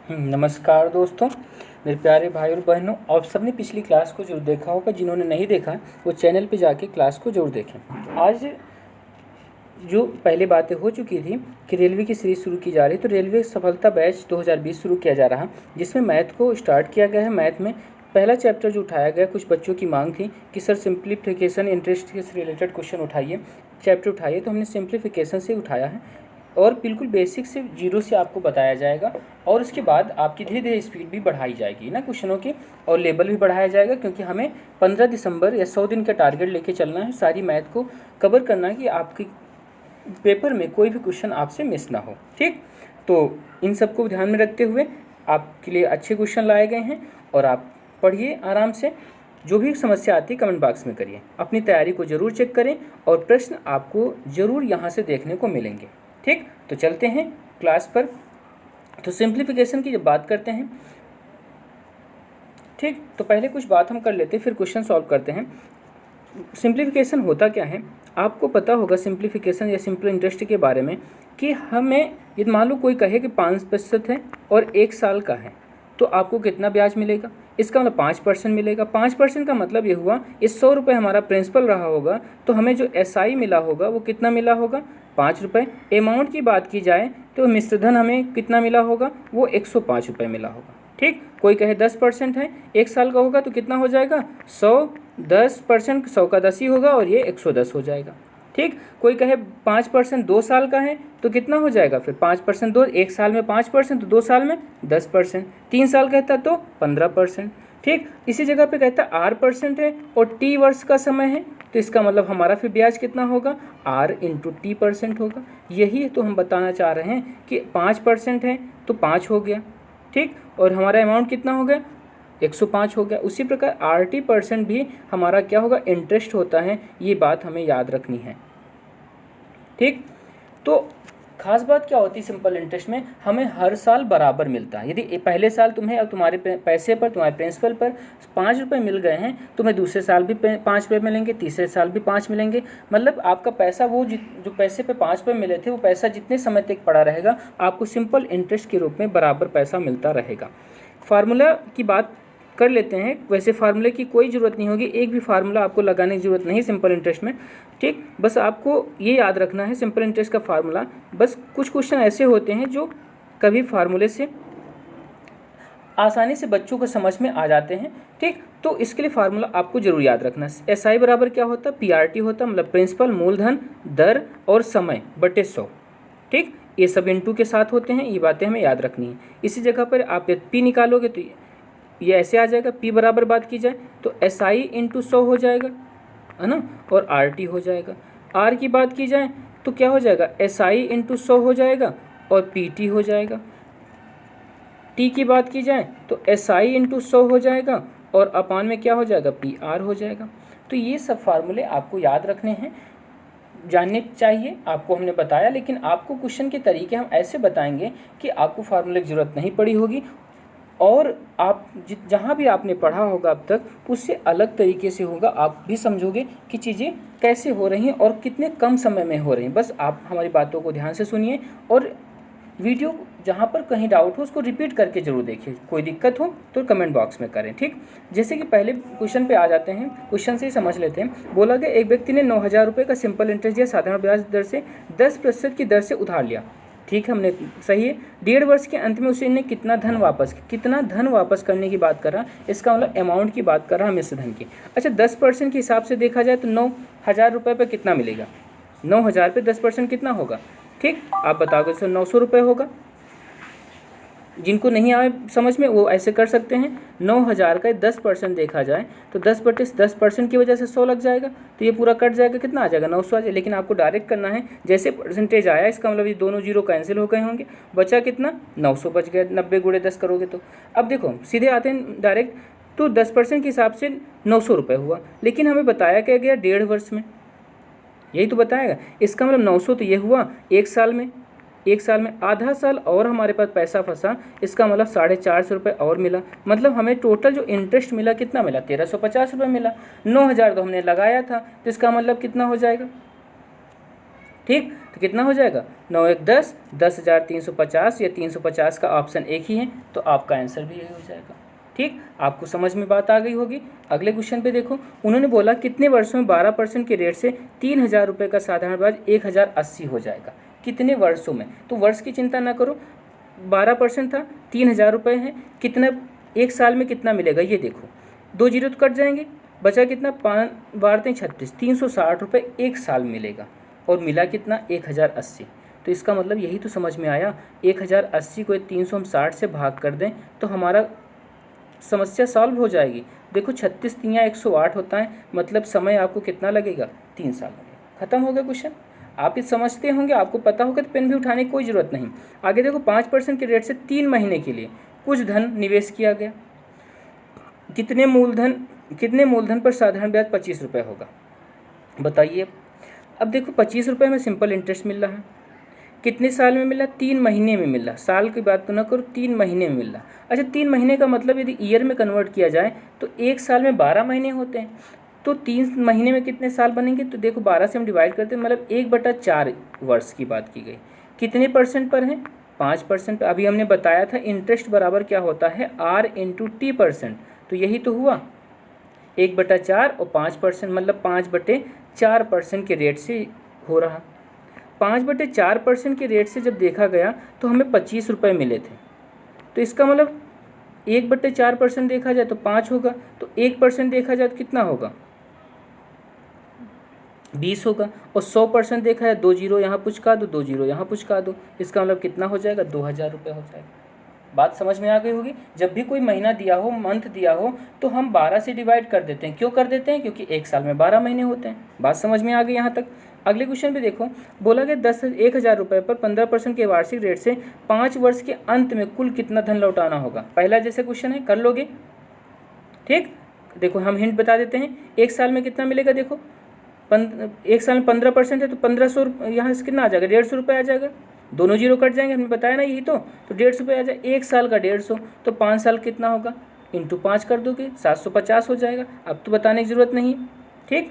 नमस्कार दोस्तों, मेरे प्यारे भाई और बहनों। आप सबने पिछली क्लास को जरूर देखा होगा। जिन्होंने नहीं देखा वो चैनल पे जाके क्लास को जरूर देखें। आज जो पहले बातें हो चुकी थी कि रेलवे की सीरीज शुरू की जा रही, तो रेलवे सफलता बैच 2020 शुरू किया जा रहा, जिसमें मैथ को स्टार्ट किया गया है। मैथ में पहला चैप्टर जो उठाया गया, कुछ बच्चों की मांग थी कि सर सिंप्लीफिकेशन इंटरेस्ट के रिलेटेड क्वेश्चन उठाइए, चैप्टर उठाइए, तो हमने सिंप्लीफिकेशन से उठाया है और बिल्कुल बेसिक से जीरो से आपको बताया जाएगा। और उसके बाद आपकी धीरे धीरे स्पीड भी बढ़ाई जाएगी ना क्वेश्चनों की, और लेवल भी बढ़ाया जाएगा, क्योंकि हमें 15 दिसंबर या 100 दिन का टारगेट लेके चलना है। सारी मैथ को कवर करना है कि आपकी पेपर में कोई भी क्वेश्चन आपसे मिस ना हो। ठीक, तो इन सबको ध्यान में रखते हुए आपके लिए अच्छे क्वेश्चन लाए गए हैं और आप पढ़िए आराम से। जो भी समस्या आती है कमेंट बॉक्स में करिए। अपनी तैयारी को ज़रूर चेक करें और प्रश्न आपको ज़रूर यहाँ से देखने को मिलेंगे। ठीक, तो चलते हैं क्लास पर। तो सिंप्लीफिकेशन की जब बात करते हैं, ठीक, तो पहले कुछ बात हम कर लेते हैं, फिर क्वेश्चन सॉल्व करते हैं। सिंप्लीफिकेशन होता क्या है, आपको पता होगा सिंप्लीफिकेशन या सिंपल इंटरेस्ट के बारे में कि हमें यदि मान लो कोई कहे कि 5% है और 1 साल का है, तो आपको कितना ब्याज मिलेगा। इसका मतलब 5% मिलेगा। 5% का मतलब ये हुआ, इस 100 रुपये हमारा प्रिंसिपल रहा होगा, तो हमें जो SI मिला होगा वो कितना मिला होगा, 5 रुपये। अमाउंट की बात की जाए तो मिश्रधन हमें कितना मिला होगा, वो 105 रुपये मिला होगा। ठीक, कोई कहे 10% है, 1 साल का होगा तो कितना हो जाएगा, 100, 10%, 100 का 10 ही होगा और ये 110 हो जाएगा। ठीक, कोई कहे 5% 2 साल का है तो कितना हो जाएगा, फिर 5% 2, 1 साल में 5% तो 2 साल में 10%, 3 साल कहता तो 15%। ठीक, इसी जगह पे कहता R% है और T वर्ष का समय है, तो इसका मतलब हमारा फिर ब्याज कितना होगा, R × T% होगा। यही तो हम बताना चाह रहे हैं कि 5% है तो 5 हो गया। ठीक, और हमारा अमाउंट कितना हो गया, 105 हो गया। उसी प्रकार RT% भी हमारा क्या होगा, इंटरेस्ट होता है। ये बात हमें याद रखनी है। ठीक, तो खास बात क्या होती है सिंपल इंटरेस्ट में, हमें हर साल बराबर मिलता है। यदि पहले साल तुम्हें अब तुम्हारे पैसे पर, तुम्हारे प्रिंसिपल पर 5 रुपये मिल गए हैं, तुम्हें दूसरे साल भी 5 रुपये मिलेंगे, तीसरे साल भी 5 मिलेंगे। मतलब आपका पैसा वो जो पैसे पे 5 रुपये मिले थे, वो पैसा जितने समय तक पड़ा रहेगा आपको सिंपल इंटरेस्ट के रूप में बराबर पैसा मिलता रहेगा। फार्मूला की बात कर लेते हैं। वैसे फार्मूले की कोई ज़रूरत नहीं होगी, एक भी फार्मूला आपको लगाने की ज़रूरत नहीं सिंपल इंटरेस्ट में। ठीक, बस आपको ये याद रखना है सिंपल इंटरेस्ट का फार्मूला। बस कुछ क्वेश्चन ऐसे होते हैं जो कभी फार्मूले से आसानी से बच्चों को समझ में आ जाते हैं। ठीक, तो इसके लिए फार्मूला आपको जरूर याद रखना। SI बराबर क्या होता है, PRT होता है, मतलब प्रिंसिपल, मूलधन, दर और समय बटे 100। ठीक, ये सब इंटू के साथ होते हैं, ये बातें हमें याद रखनी है। इसी जगह पर आप P निकालोगे तो ये ऐसे आ जाएगा। P बराबर बात की जाए तो SI × 100 हो जाएगा, है ना, और RT हो जाएगा। R की बात की जाए तो क्या हो जाएगा, SI × 100 हो जाएगा और PT हो जाएगा। T की बात की जाए तो SI × 100 हो जाएगा और अपान में क्या हो जाएगा, PR हो जाएगा। तो ये सब फार्मूले आपको याद रखने हैं, जानने चाहिए। आपको हमने बताया, लेकिन आपको क्वेश्चन के तरीके हम ऐसे बताएंगे कि आपको फार्मूले की ज़रूरत नहीं पड़ी होगी और आप जहाँ भी आपने पढ़ा होगा अब तक उससे अलग तरीके से होगा। आप भी समझोगे कि चीज़ें कैसे हो रही हैं और कितने कम समय में हो रही हैं। बस आप हमारी बातों को ध्यान से सुनिए और वीडियो जहाँ पर कहीं डाउट हो उसको रिपीट करके जरूर देखिए। कोई दिक्कत हो तो कमेंट बॉक्स में करें। ठीक, जैसे कि पहले क्वेश्चन पे आ जाते हैं, क्वेश्चन से ही समझ लेते हैं। बोला गया एक व्यक्ति ने 9,000 रुपये का सिंपल इंटरेस्ट या साधारण ब्याज दर से 10% की दर से उधार लिया। ठीक है, हमने सही है। 1.5 वर्ष के अंत में उसे ने कितना धन वापस करने की बात कर रहा, इसका मतलब अमाउंट की बात कर रहा है, मिश्र धन की। अच्छा, 10% के हिसाब से देखा जाए तो 9,000 रुपये पर कितना मिलेगा, 9,000 पे 10% कितना होगा। ठीक, आप बताओगे सर 900 रुपये होगा। जिनको नहीं आए समझ में वो ऐसे कर सकते हैं। 9,000 का 10% देखा जाए तो 10% की वजह से 100 लग जाएगा, तो ये पूरा कट जाएगा, कितना आ जाएगा, 900 आ जाएगा। लेकिन आपको डायरेक्ट करना है, जैसे परसेंटेज आया इसका मतलब ये दोनों जीरो कैंसिल हो गए होंगे, बचा कितना, 900 बच गया। 90 × 10 करोगे तो अब देखो सीधे आते हैं डायरेक्ट, तो 10% के हिसाब से 900 रुपये हुआ। लेकिन हमें बताया क्या गया, 1.5 वर्ष में, यही तो बताएगा। इसका मतलब 900 तो ये हुआ 1 साल में, 1 साल में आधा साल और हमारे पास पैसा फंसा, इसका मतलब 450 रुपये और मिला। मतलब हमें टोटल जो इंटरेस्ट मिला कितना मिला, 1350 रुपये मिला। 9,000 तो हमने लगाया था, तो इसका मतलब कितना हो जाएगा, ठीक, तो कितना हो जाएगा 9 1 10, 10,350 या 350 का ऑप्शन एक ही है, तो आपका आंसर भी यही हो जाएगा। ठीक, आपको समझ में बात आ गई होगी। अगले क्वेश्चन पे देखो, उन्होंने बोला कितने वर्षों में 12% के रेट से 3,000 रुपये का साधारण ब्याज 1,080 हो जाएगा, कितने वर्षों में। तो वर्ष की चिंता ना करो, 12% था, 3,000 रुपये है, कितना एक साल में कितना मिलेगा ये देखो, 2 जीरो तो कट जाएंगे, बचा कितना 5 12 36, 360 रुपये एक साल मिलेगा, और मिला कितना 1,080। तो इसका मतलब यही तो समझ में आया, 1,080 को 360 से भाग कर दें तो हमारा समस्या सॉल्व हो जाएगी। देखो 36 3 108 होता है, मतलब समय आपको कितना लगेगा 3 साल लगेगा। खत्म हो गया क्वेश्चन। आप ये समझते होंगे, आपको पता होगा तो पेन भी उठाने की कोई ज़रूरत नहीं। आगे देखो 5% के रेट से 3 महीने के लिए कुछ धन निवेश किया गया, कितने मूलधन पर साधारण ब्याज 25 रुपये होगा, बताइए। अब देखो 25 रुपये में सिंपल इंटरेस्ट मिल रहा है, कितने साल में मिल रहा, 3 महीने में मिल रहा, साल की बात तो ना करो, 3 महीने में मिल रहा। अच्छा 3 महीने का मतलब यदि ईयर में कन्वर्ट किया जाए तो एक साल में 12 महीने होते हैं, तो 3 महीने में कितने साल बनेंगे, तो देखो 12 से हम डिवाइड करते हैं, मतलब 1/4 वर्ष की बात की गई। कितने परसेंट पर है, 5% पर। अभी हमने बताया था इंटरेस्ट बराबर क्या होता है, R × T%, तो यही तो हुआ 1/4 और 5%, मतलब 5/4% के रेट से हो रहा। 5/4% के रेट से जब देखा गया तो हमें 25 रुपये मिले थे, तो इसका मतलब 1/4% देखा जाए तो 5 होगा, तो 1% देखा जाए तो कितना होगा 20 होगा, और 100% देखा है 2 जीरो यहाँ पुचका दो, 2 जीरो यहाँ पुचका दो, इसका मतलब कितना हो जाएगा 2,000 रुपये हो जाएगा। बात समझ में आ गई होगी। जब भी कोई महीना दिया हो, मंथ दिया हो, तो हम 12 से डिवाइड कर देते हैं। क्यों कर देते हैं, क्योंकि एक साल में 12 महीने होते हैं। बात समझ में आ गई यहाँ तक। अगले क्वेश्चन पे देखो, बोला गया 1,000 रुपये पर 15% के वार्षिक रेट से 5 वर्ष के अंत में कुल कितना धन लौटाना होगा। पहला जैसे क्वेश्चन है, कर लोगे। ठीक, देखो हम हिंट बता देते हैं, एक साल में कितना मिलेगा, देखो एक साल में 15% है तो 1500, यहाँ से कितना आ जाएगा 150 रुपये आ जाएगा, दोनों जीरो कट जाएंगे, हमने बताया ना यही तो 150 रुपये आ जाए, एक साल का 150, तो 5 साल कितना होगा, इंटू 5 कर दोगे 750 हो जाएगा। अब तो बताने की ज़रूरत नहीं। ठीक,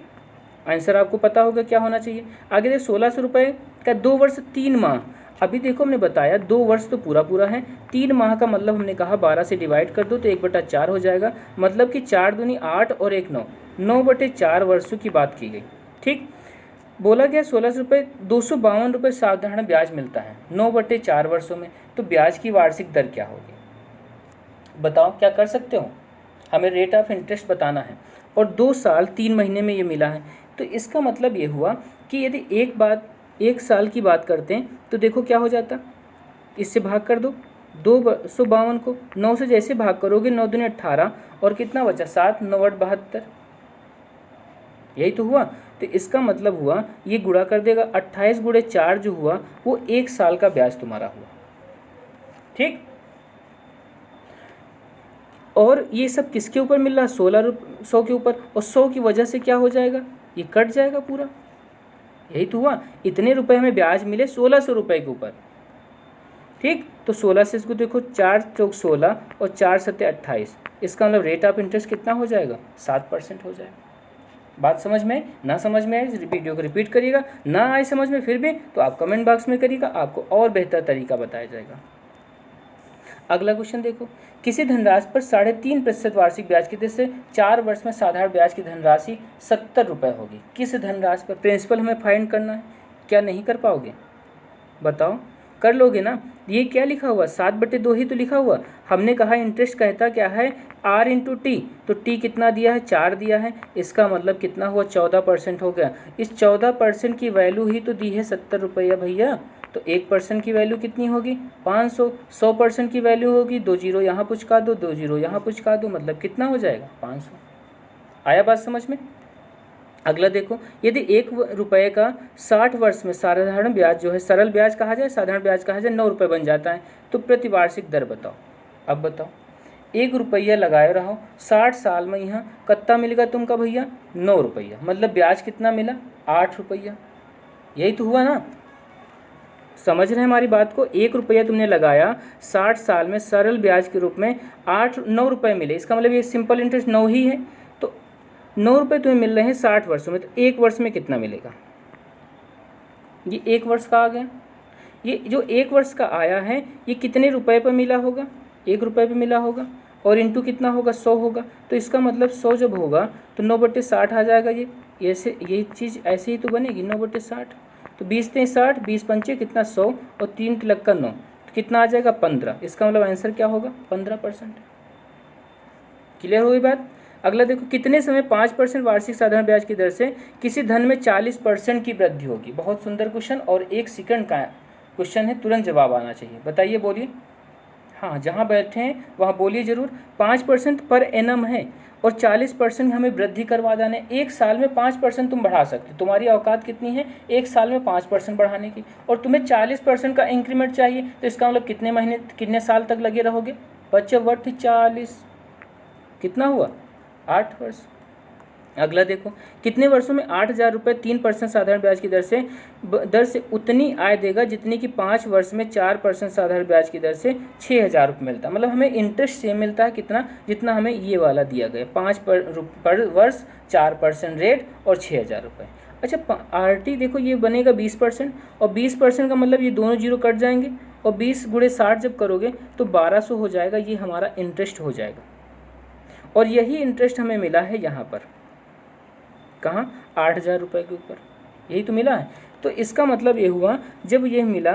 आंसर आपको पता होगा क्या होना चाहिए। आगे देखो 1,600 रुपये का 2 वर्ष 3 माह। अभी देखो हमने बताया 2 वर्ष तो पूरा है, 3 माह का मतलब हमने कहा 12 से डिवाइड कर दो तो 1/4 हो जाएगा, मतलब कि 4 दूनी 8 और 1 9, 9/4 वर्षों की बात की गई। ठीक, बोला गया 1,600 रुपये 252 रुपये साधारण ब्याज मिलता है 9/4 वर्षों में, तो ब्याज की वार्षिक दर क्या होगी, बताओ क्या कर सकते हो। हमें रेट ऑफ इंटरेस्ट बताना है और 2 साल 3 महीने में ये मिला है, तो इसका मतलब ये हुआ कि यदि एक साल की बात करते हैं तो देखो क्या हो जाता, इससे भाग कर दो 252 को, 9 से जैसे भाग करोगे 9 दूनी 18 और कितना बचा 7, 9 8 72, यही तो हुआ। तो इसका मतलब हुआ ये गुणा कर देगा, 28 × 4 जो हुआ वो 1 साल का ब्याज तुम्हारा हुआ। ठीक, और ये सब किसके ऊपर मिल रहा है, 1,600 के ऊपर, और 100 की वजह से क्या हो जाएगा, ये कट जाएगा पूरा, यही तो हुआ। इतने रुपए हमें ब्याज मिले 1,600 रुपये के ऊपर। ठीक, तो 16 से इसको देखो 4 चौक 16 और 4 सत्ते 28, इसका मतलब रेट ऑफ इंटरेस्ट कितना हो जाएगा 7% हो जाएगा। बात समझ में, ना समझ में आए वीडियो को रिपीट करिएगा, ना आए समझ में फिर भी तो आप कमेंट बॉक्स में करिएगा, आपको और बेहतर तरीका बताया जाएगा। अगला क्वेश्चन देखो, किसी धनराशि पर 3.5% वार्षिक ब्याज की दर से 4 वर्ष में साधारण ब्याज की धनराशि 70 रुपये होगी। किस धनराशि पर, प्रिंसिपल हमें फाइंड करना है, क्या नहीं कर पाओगे, बताओ, कर लोगे ना। ये क्या लिखा हुआ 7/2 ही तो लिखा हुआ। हमने कहा इंटरेस्ट कहता क्या है R × T, तो T कितना दिया है 4 दिया है, इसका मतलब कितना हुआ 14% हो गया। इस 14% की वैल्यू ही तो दी है 70 रुपया भैया, तो 1% की वैल्यू कितनी होगी 500, 100% की वैल्यू होगी 2 जीरो यहाँ पुचका दो, 2 जीरो यहाँ पुचका दो, मतलब कितना हो जाएगा 500। आया बात समझ में। अगला देखो, यदि 1 रुपये का 60 वर्ष में साधारण ब्याज जो है सरल ब्याज कहा जाए, साधारण ब्याज कहा जाए 9 रुपये बन जाता है, तो प्रतिवार्षिक दर बताओ। अब बताओ 1 रुपया लगाए रहो, 60 साल में यहाँ कितना मिलेगा तुमका भैया 9 रुपया, मतलब ब्याज कितना मिला 8 रुपया, यही तो हुआ ना। समझ रहे हैं हमारी बात को। 1 रुपया तुमने लगाया, 60 साल में सरल ब्याज के रूप में 9 रुपये मिले, इसका मतलब ये सिंपल इंटरेस्ट 9 ही है, तो 9 रुपये तुम्हें मिल रहे हैं 60 वर्षों में, तो 1 वर्ष में कितना मिलेगा ये 1 वर्ष का आ गया। ये जो 1 वर्ष का आया है ये कितने रुपए पर मिला होगा, 1 रुपये पे मिला होगा, और इंटू कितना होगा, 100 होगा। तो इसका मतलब 100 जब होगा तो 9/60 आ जाएगा। ये ऐसे ये चीज़ ऐसे ही तो बनेगी 9/60। तो 20 × 60, 20 पंचे कितना 100, और 3 × 9 तो कितना आ जाएगा 15। इसका मतलब आंसर क्या होगा 15%। क्लियर हुई बात। अगला देखो, कितने समय 5% वार्षिक साधारण ब्याज की दर से किसी धन में 40% की वृद्धि होगी। बहुत सुंदर क्वेश्चन और 1 सेकंड का क्वेश्चन है, तुरंत जवाब आना चाहिए। बताइए, बोलिए। हाँ, जहाँ बैठे हैं वहाँ बोलिए ज़रूर। 5% पर एनम है और 40% हमें वृद्धि करवा देना है। 1 साल में 5% तुम बढ़ा सकते हो। तुम्हारी औकात कितनी है 1 साल में 5% बढ़ाने की, और तुम्हें 40% का इंक्रीमेंट चाहिए। तो इसका मतलब कितने महीने, कितने साल तक लगे रहोगे बच्चे? वर्थ 40, कितना हुआ 8 वर्ष। अगला देखो, कितने वर्षों में 8,000 रुपये 3% साधारण ब्याज की दर से उतनी आय देगा जितनी कि 5 वर्ष में 4% साधारण ब्याज की दर से 6,000 रुपये मिलता है। मतलब हमें इंटरेस्ट सेम मिलता है कितना, जितना हमें ये वाला दिया गया, 5 पर वर्ष 4% रेट और 6,000 रुपये। अच्छा, RT देखो ये बनेगा 20%, और 20% का मतलब ये दोनों जीरो कट जाएंगे, और 20 × 60 जब करोगे तो 1200 हो जाएगा। ये हमारा इंटरेस्ट हो जाएगा, और यही इंटरेस्ट हमें मिला है यहाँ पर, कहाँ 8,000 रुपये के ऊपर, यही तो मिला है। तो इसका मतलब ये हुआ, जब ये मिला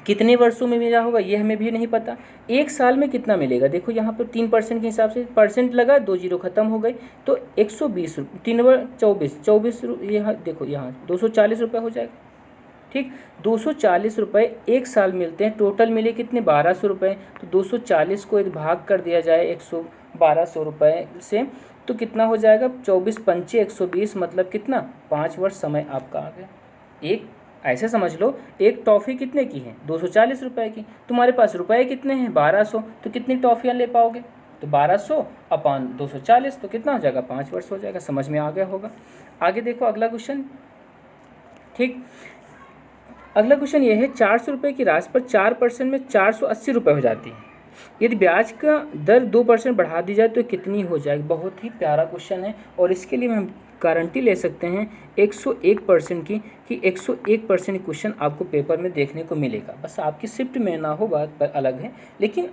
कितने वर्षों में मिला होगा ये हमें भी नहीं पता। 1 साल में कितना मिलेगा, देखो यहाँ पर 3% के हिसाब से परसेंट लगा, 2 जीरो खत्म हो गई, तो 120, 3 × 24, यहाँ देखो, यहाँ 240 रुपये हो जाएगा। ठीक, 240 रुपये 1 साल मिलते हैं। टोटल मिले कितने 1200 रुपये। तो 240 को यदि भाग कर दिया जाए 1200 रुपये से तो कितना हो जाएगा 24 पंचे 120, मतलब कितना 5 वर्ष समय आपका आ गया। एक ऐसे समझ लो, एक टॉफ़ी कितने की है 240 रुपये की, तुम्हारे पास रुपए कितने हैं 1200, तो कितनी टॉफ़ियाँ ले पाओगे, तो 1200 / 240 तो कितना हो जाएगा 5 वर्ष हो जाएगा। समझ में आ गया होगा। आगे देखो अगला क्वेश्चन। ठीक, अगला क्वेश्चन ये है, 400 रुपये की राशि पर 4% में 480 रुपये हो जाती है। यदि ब्याज का दर 2% बढ़ा दी जाए तो कितनी हो जाएगी। बहुत ही प्यारा क्वेश्चन है, और इसके लिए हम गारंटी ले सकते हैं 101% की, कि 101% क्वेश्चन आपको पेपर में देखने को मिलेगा। बस आपकी शिफ्ट में ना हो, बात पर अलग है, लेकिन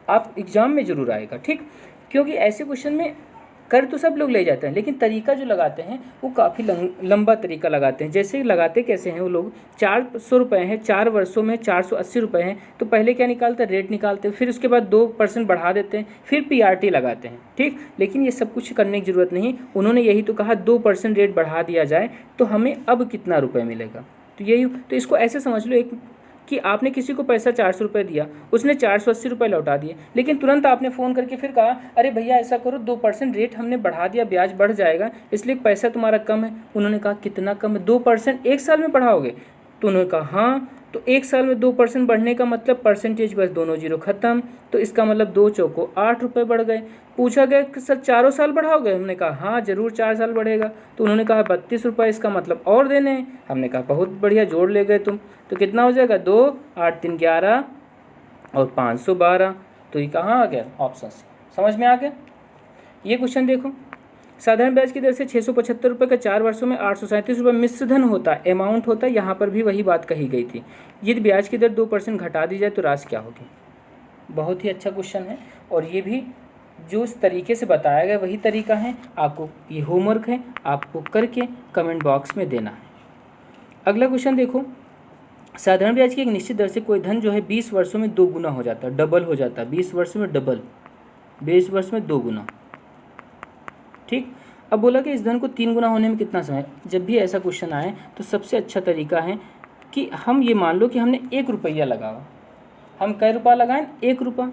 आप एग्ज़ाम में ज़रूर आएगा। ठीक, क्योंकि ऐसे क्वेश्चन में कर तो सब लोग ले जाते हैं, लेकिन तरीका जो लगाते हैं वो काफ़ी लंबा तरीका लगाते हैं। जैसे लगाते कैसे हैं वो लोग, 400 रुपये हैं, 4 वर्षों में 480 रुपये हैं, तो पहले क्या निकालते हैं, रेट निकालते हैं, फिर उसके बाद 2% बढ़ा देते हैं, फिर PRT लगाते हैं। ठीक, लेकिन ये सब कुछ करने की ज़रूरत नहीं। उन्होंने यही तो कहा 2% रेट बढ़ा दिया जाए तो हमें अब कितना रुपये मिलेगा। तो यही, तो इसको ऐसे समझ लो कि आपने किसी को पैसा 400 रुपये दिया, उसने 480 रुपये लौटा दिए, लेकिन तुरंत आपने फ़ोन करके फिर कहा, अरे भैया ऐसा करो 2% रेट हमने बढ़ा दिया, ब्याज बढ़ जाएगा, इसलिए पैसा तुम्हारा कम है। उन्होंने कहा कितना कम है, 2% 1 साल में बढ़ाओगे। तो उन्होंने कहा हाँ, तो 1 साल में 2% बढ़ने का मतलब परसेंटेज बस दोनों जीरो ख़त्म, तो इसका मतलब 2 चौको 8 रुपये बढ़ गए। पूछा गया कि सर 4 साल बढ़ाओगे, हमने कहा हाँ ज़रूर 4 साल बढ़ेगा। तो उन्होंने कहा 32 रुपये, इसका मतलब और देने हैं। हमने कहा बहुत बढ़िया, जोड़ ले गए तुम। तो कितना हो जाएगा 2, 8 × 3 = 11 और 512। तो ये कहाँ आ गया, ऑप्शन सी। समझ में आ गया। ये क्वेश्चन देखो, साधारण ब्याज की दर से 675 रुपये का 4 वर्षों में 837 रुपये मिश्र धन होता है, अमाउंट होता है। यहाँ पर भी वही बात कही गई थी। यदि ब्याज की दर 2% घटा दी जाए तो राशि क्या होगी। बहुत ही अच्छा क्वेश्चन है, और ये भी जो इस तरीके से बताया गया वही तरीका है। आपको ये होमवर्क है, आपको करके कमेंट बॉक्स में देना है। अगला क्वेश्चन देखो, साधारण ब्याज की एक निश्चित दर से कोई धन जो है 20 वर्षों में 2 गुना हो जाता है, डबल हो जाता है। 20 वर्ष में डबल, 20 वर्ष में 2 गुना। ठीक, अब बोला कि इस धन को 3 गुना होने में कितना समय। जब भी ऐसा क्वेश्चन आए तो सबसे अच्छा तरीका है कि हम ये मान लो कि हमने 1 रुपया लगाया। हम कै रुपया लगाएं, 1 रुपया।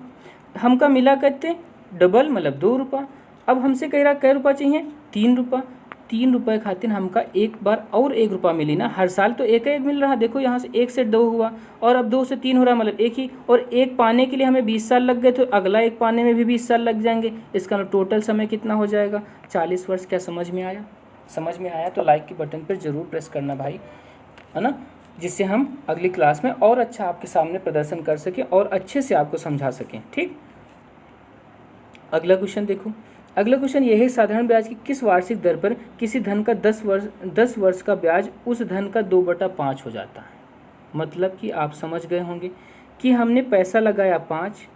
हमका मिला करते डबल, मतलब 2 रुपया। अब हमसे कह रहा कै रुपया चाहिए, 3 रुपया। 3 रुपये खातिर हमका एक बार और 1 रुपया मिली ना। हर साल तो एक मिल रहा, देखो यहाँ से 1 से 2 हुआ, और अब 2 से 3 हो रहा, मतलब 1 ही। और 1 पाने के लिए हमें 20 साल लग गए, तो अगला 1 पाने में भी 20 साल लग जाएंगे। इसका टोटल समय कितना हो जाएगा 40 वर्ष। क्या समझ में आया? समझ में आया तो लाइक के बटन पर ज़रूर प्रेस करना भाई, है ना, जिससे हम अगली क्लास में और अच्छा आपके सामने प्रदर्शन कर सकें और अच्छे से आपको समझा सकें। ठीक, अगला क्वेश्चन देखो, अगला क्वेश्चन ये है, साधारण ब्याज की किस वार्षिक दर पर किसी धन का 10 वर्ष का ब्याज उस धन का 2/5 हो जाता है। मतलब कि आप समझ गए होंगे कि हमने पैसा लगाया 5,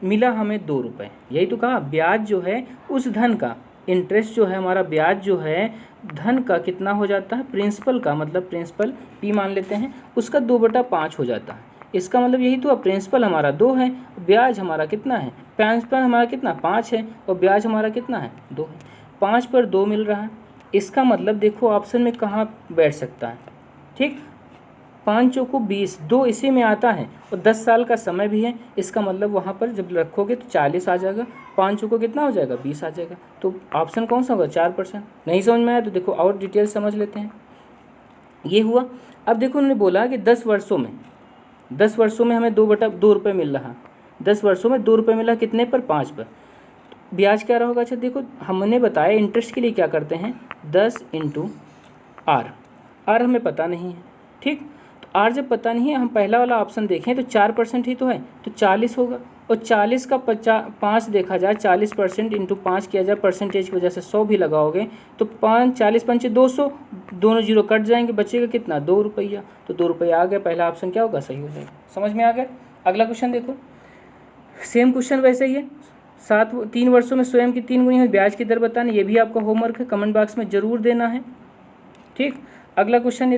मिला हमें 2 रुपये। यही तो कहा, ब्याज जो है उस धन का, इंटरेस्ट जो है हमारा, ब्याज जो है धन का कितना हो जाता है, प्रिंसिपल का, मतलब प्रिंसिपल P मान लेते हैं, उसका 2/5 हो जाता है। इसका मतलब यही तो, प्रिंसिपल हमारा 2 है, ब्याज हमारा कितना है, प्रिंसिपल हमारा कितना 5 है और ब्याज हमारा कितना है 2 है। 5 पर 2 मिल रहा है। इसका मतलब देखो ऑप्शन में कहाँ बैठ सकता है, ठीक, 5 चौको 20, 2 इसी में आता है और 10 साल का समय भी है। इसका मतलब वहाँ पर जब रखोगे तो 40 आ जाएगा, 5 चौको कितना हो जाएगा 20 आ जाएगा। तो ऑप्शन कौन सा होगा, 4%। नहीं समझ में आया तो देखो और डिटेल समझ लेते हैं। ये हुआ। अब देखो उन्होंने बोला कि 10 वर्षों में हमें 2/2 रुपये मिल रहा, 10 वर्षों में 2 रुपये मिला, कितने पर, 5 पर। ब्याज क्या रहा होगा, अच्छा देखो हमने बताया इंटरेस्ट के लिए क्या करते हैं, 10 × R हमें पता नहीं है, ठीक। तो R जब पता नहीं है, हम पहला वाला ऑप्शन देखें तो 4% ही तो है, तो 40 होगा। और 40 का 5 देखा जाए, 40% × 5 किया जाए, परसेंटेज की वजह से 100 भी लगाओगे तो 40 पंचे 200, दोनों जीरो कट जाएंगे, बचेगा कितना, 2 रुपया। तो 2 रुपया आ गया, पहला ऑप्शन क्या होगा, सही हो जाएगा। समझ में आ गया। अगला क्वेश्चन देखो, सेम क्वेश्चन वैसे ही है, 3 वर्षों में स्वयं की 3 गुनी हुई ब्याज की दर बताना। ये भी आपका होमवर्क है, कमेंट बॉक्स में ज़रूर देना है, ठीक। अगला क्वेश्चन